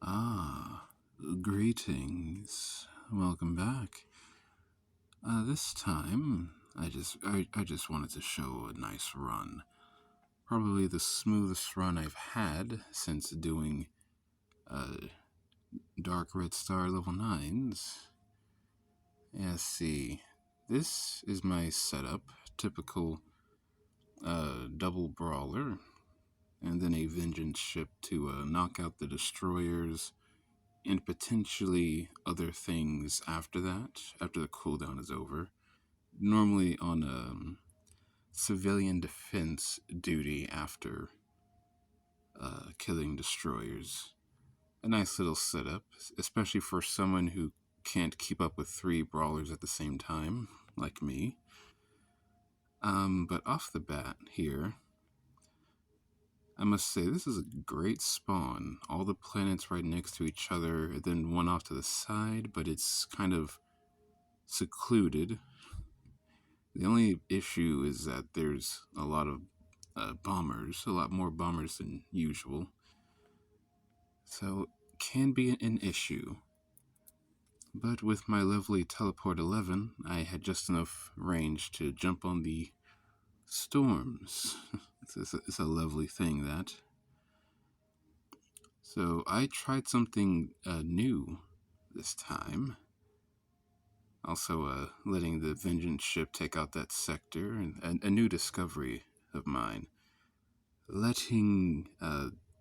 Ah, greetings. Welcome back. This time, I just wanted to show a nice run. Probably the smoothest run I've had since doing Dark Red Star level 9s. Yeah, see, this is my setup. Typical double brawler, and then a vengeance ship to knock out the destroyers and potentially other things after that, after the cooldown is over. Normally on civilian defense duty after killing destroyers. A nice little setup, especially for someone who can't keep up with 3 brawlers at the same time, like me. But off the bat here, I must say this is a great spawn. All the planets right next to each other, then one off to the side, but it's kind of secluded. The only issue is that there's a lot of bombers, a lot more bombers than usual. So it can be an issue. But with my lovely Teleport 11, I had just enough range to jump on the storms. It's a lovely thing, that. So I tried something new this time. Also, letting the vengeance ship take out that sector, and a new discovery of mine. Letting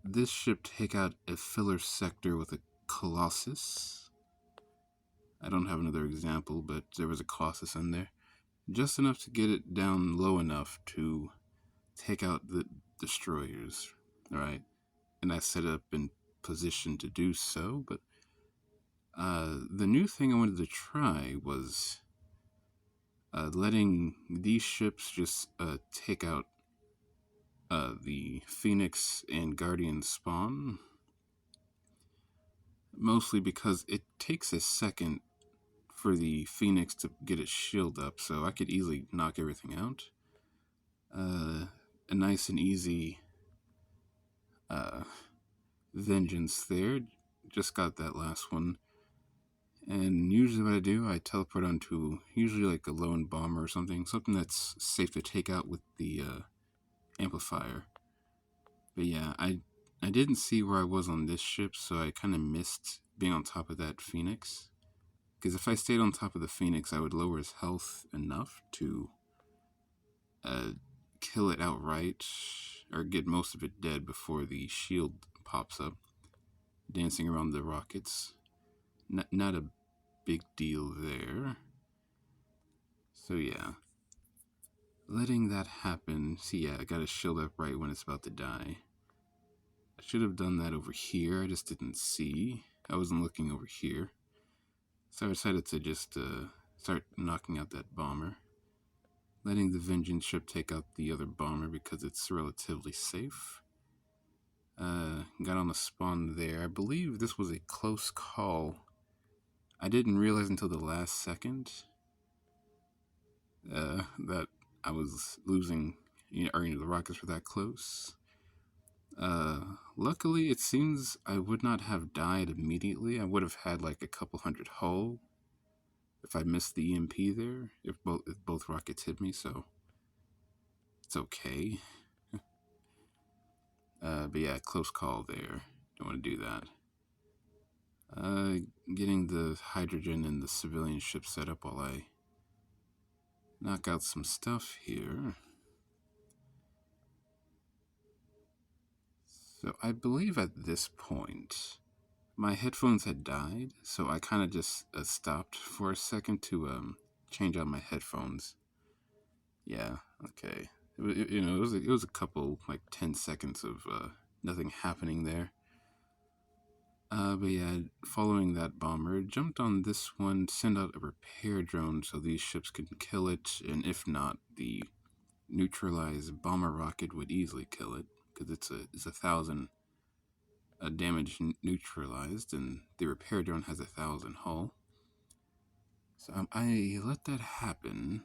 this ship take out a filler sector with a Colossus. I don't have another example, but there was a Colossus in there. Just enough to get it down low enough to take out the destroyers, right? And I set up in position to do so, but the new thing I wanted to try was letting these ships just take out the Phoenix and Guardian spawn. Mostly because it takes a second for the Phoenix to get its shield up, so I could easily knock everything out. A nice and easy vengeance there. Just got that last one. And usually what I do, I teleport onto usually like a lone bomber or something that's safe to take out with the amplifier. But yeah, I didn't see where I was on this ship, so I kind of missed being on top of that Phoenix. Because if I stayed on top of the Phoenix, I would lower his health enough to kill it outright, or get most of it dead before the shield pops up, dancing around the rockets. Not a big deal there. So yeah, letting that happen. See, yeah, I got a shield up right when it's about to die. I should have done that over here. I just didn't see. I wasn't looking over here. So I decided to just start knocking out that bomber. Letting the vengeance ship take out the other bomber because it's relatively safe. Got on the spawn there. I believe this was a close call. I didn't realize until the last second that I was losing, or the rockets were that close. Luckily, it seems I would not have died immediately. I would have had like a couple hundred hull if I missed the EMP there, if both rockets hit me, so it's okay. But yeah, close call there. Don't want to do that. Getting the hydrogen and the civilian ship set up while I knock out some stuff here. So I believe at this point, my headphones had died, so I kind of just stopped for a second to change out my headphones. Yeah, okay. It was a couple, like 10 seconds of nothing happening there. But yeah, following that bomber, jumped on this one, send out a repair drone so these ships can kill it, and if not, the neutralized bomber rocket would easily kill it, because it's 1,000 damage neutralized, and the repair drone has 1,000 hull. So I let that happen,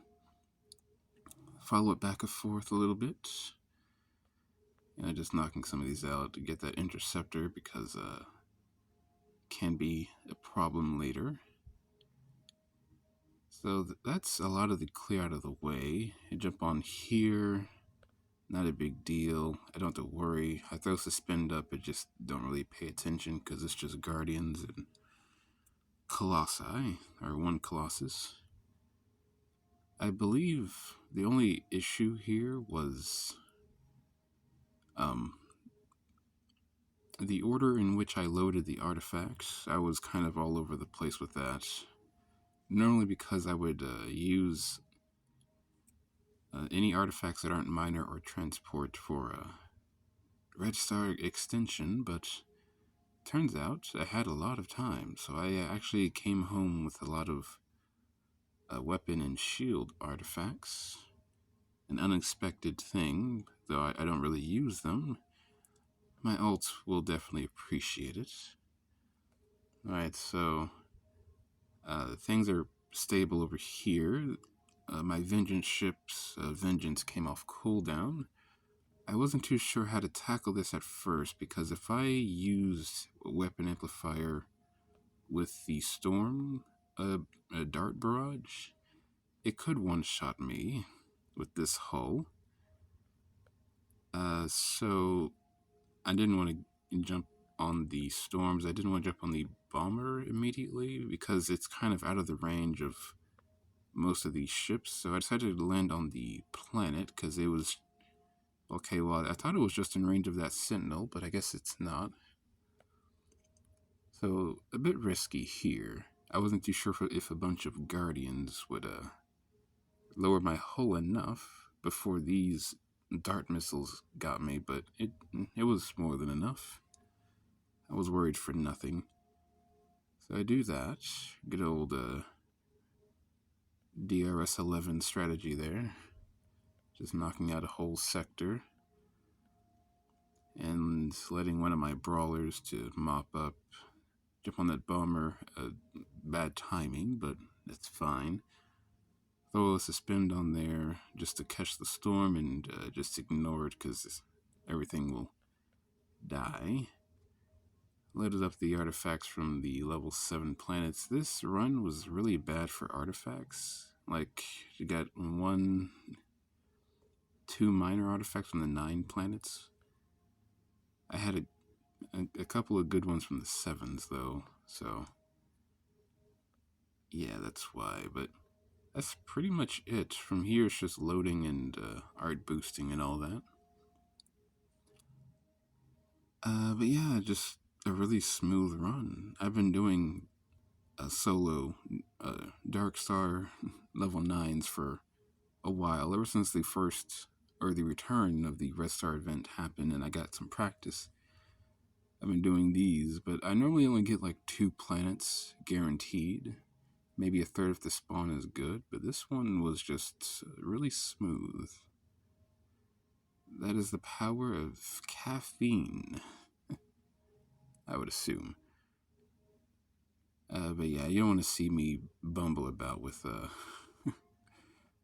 follow it back and forth a little bit, and just knocking some of these out to get that interceptor, because can be a problem later. So that's a lot of the clear out of the way. I jump on here, not a big deal. I don't have to worry. I throw suspend up, I just don't really pay attention because it's just Guardians and Colossi, or one Colossus. I believe the only issue here was the order in which I loaded the artifacts. I was kind of all over the place with that. Normally because I would use any artifacts that aren't minor or transport for Red Star extension, but turns out I had a lot of time, so I actually came home with a lot of weapon and shield artifacts. An unexpected thing, though I don't really use them. My alt will definitely appreciate it. Alright, so things are stable over here. My Vengeance ship's Vengeance came off cooldown. I wasn't too sure how to tackle this at first, because if I use a weapon amplifier with the Storm a dart barrage, it could one-shot me with this hull. So I didn't want to jump on the Storms. I didn't want to jump on the Bomber immediately because it's kind of out of the range of most of these ships. So I decided to land on the planet because it was... Okay, well, I thought it was just in range of that Sentinel, but I guess it's not. So, a bit risky here. I wasn't too sure if a bunch of Guardians would lower my hull enough before these dart missiles got me, but it was more than enough. I was worried for nothing. So I do that. Good old DRS11 strategy there. Just knocking out a whole sector. And letting one of my brawlers to mop up. Jump on that bomber. Bad timing, but that's fine. Throw a suspend on there just to catch the storm and just ignore it because everything will die. Loaded up the artifacts from the level 7 planets. This run was really bad for artifacts. Like, you got 2 minor artifacts from the 9 planets. I had a couple of good ones from the 7s, though, so... Yeah, that's why, but that's pretty much it. From here, it's just loading and art boosting and all that. But yeah, just a really smooth run. I've been doing a solo Dark Star level 9s for a while, ever since the return of the Red Star event happened and I got some practice. I've been doing these, but I normally only get like 2 planets guaranteed. Maybe a third if the spawn is good, but this one was just really smooth. That is the power of caffeine, I would assume. But yeah, you don't want to see me bumble about with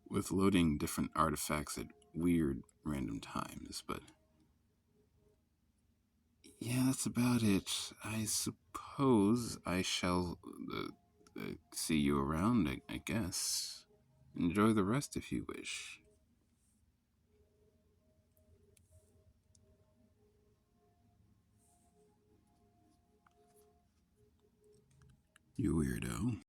with loading different artifacts at weird random times, but yeah, that's about it. I suppose I shall see you around, I guess. Enjoy the rest if you wish. You weirdo.